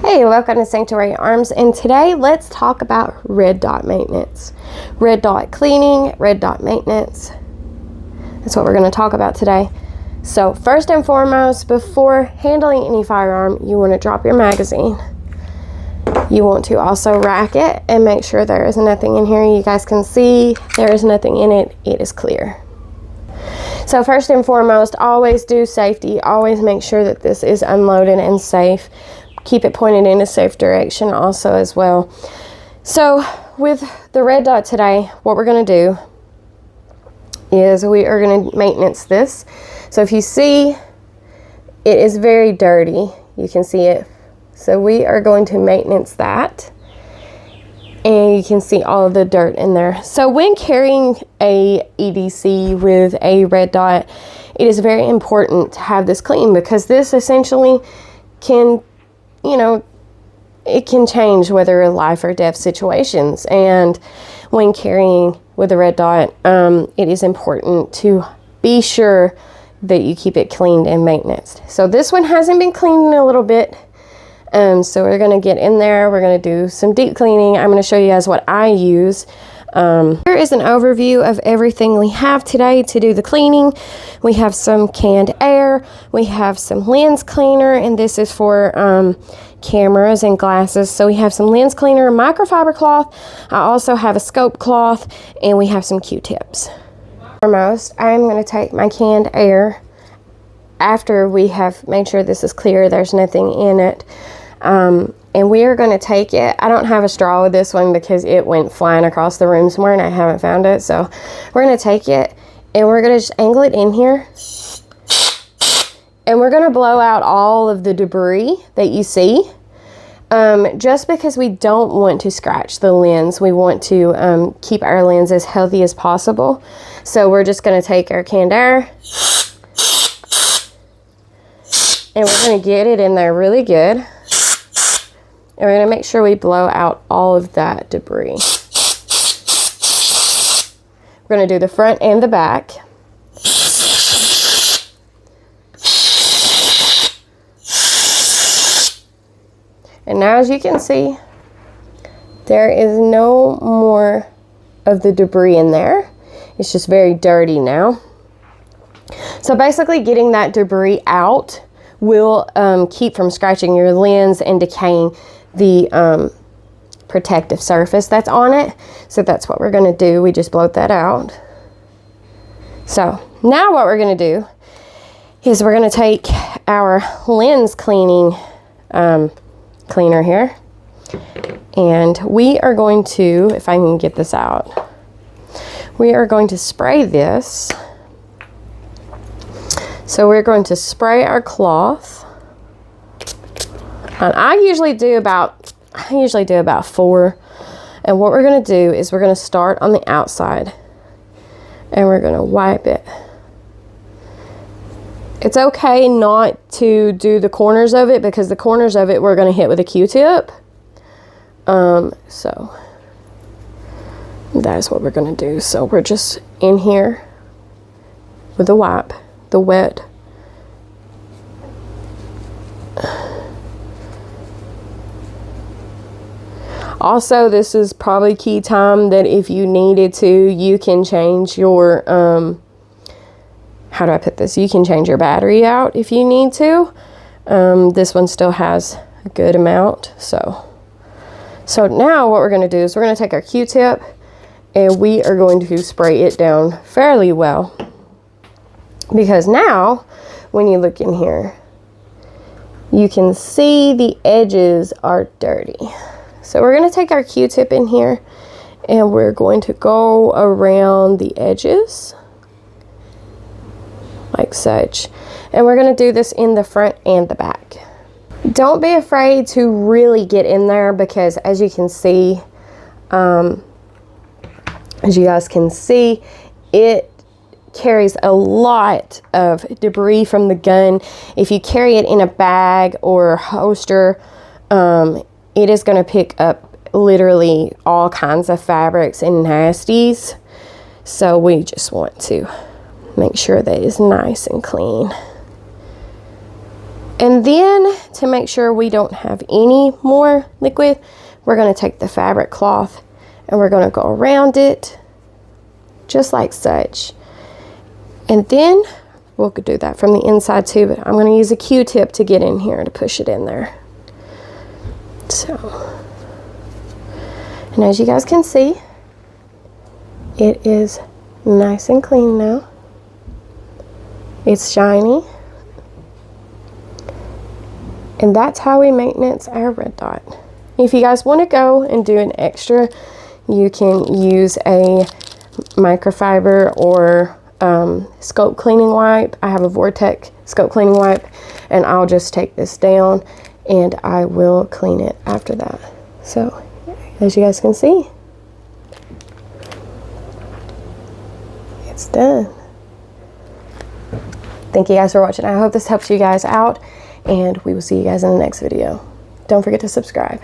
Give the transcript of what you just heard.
Hey, welcome to Sanctuary Arms, and today let's talk about red dot maintenance. Red dot cleaning, red dot maintenance. That's what we're going to talk about today. So first and foremost, before handling any firearm, you want to drop your magazine. You want to also rack it and make sure there is nothing in here. You guys can see there is nothing in it. It is clear. So first and foremost, always do safety. Always make sure that this is unloaded and safe. Keep it pointed in a safe direction also as well. So with the red dot today, what we're going to do is we are going to maintenance this. So if you see, it is very dirty. You can see it. So we are going to maintenance that. And you can see all of the dirt in there. So when carrying a EDC with a red dot, it is very important to have this clean, because this essentially can, it can change whether a life or death situations. And when carrying with a red dot, it is important to be sure that you keep it cleaned and maintained. So this one hasn't been cleaned in a little bit. So we're going to get in there. We're going to do some deep cleaning. I'm going to show you guys what I use. Here is an overview of everything we have today to do the cleaning. We have some canned air. We have some lens cleaner, and this is for cameras and glasses. So we have some lens cleaner, microfiber cloth. I also have a scope cloth, and we have some Q-tips. Foremost, I'm going to take my canned air after we have made sure this is clear, there's nothing in it. And we are going to take it. I don't have a straw with this one because it went flying across the room somewhere and I haven't found it. So we're going to take it and we're going to just angle it in here. And we're going to blow out all of the debris that you see. Just because we don't want to scratch the lens. We want to keep our lens as healthy as possible. So we're just going to take our canned air. And we're going to get it in there really good. And we're going to make sure we blow out all of that debris. We're going to do the front and the back. And now, as you can see, there is no more of the debris in there. It's just very dirty now. So basically getting that debris out will keep from scratching your lens and decaying the protective surface that's on it. So that's what we're going to do. We just blowed that out. So now what we're going to do is we're going to take our lens cleaning cleaner here, and we are going to, if I can get this out, we are going to spray this. So we're going to spray our cloth. And I usually do about 4. And what we're going to do is we're going to start on the outside and we're going to wipe it. It's okay not to do the corners of it, because the corners of it we're going to hit with a Q-tip. So that is what we're going to do. So we're just in here with the wipe, the wet. Also, this is probably key time that if you needed to, you can change your, how do I put this? You can change your battery out if you need to. This one still has a good amount. So now what we're going to do is we're going to take our Q-tip and we are going to spray it down fairly well. Because now, when you look in here, you can see the edges are dirty. So we're going to take our Q-tip in here and we're going to go around the edges like such. And we're going to do this in the front and the back. Don't be afraid to really get in there, because as you can see, as you guys can see, it carries a lot of debris from the gun. If you carry it in a bag or holster, it is going to pick up literally all kinds of fabrics and nasties. So we just want to make sure that it's nice and clean. And then to make sure we don't have any more liquid, we're going to take the fabric cloth and we're going to go around it just like such. And then we'll do that from the inside too, but I'm going to use a Q-tip to get in here to push it in there. So, and as you guys can see, it is nice and clean now. It's shiny. And that's how we maintenance our red dot. If you guys want to go and do an extra, you can use a microfiber or scope cleaning wipe. I have a Vortex scope cleaning wipe, and I'll just take this down and I will clean it after that. So as you guys can see, it's done. Thank you guys for watching. I hope this helps you guys out, and we will see you guys in the next video. Don't forget to subscribe.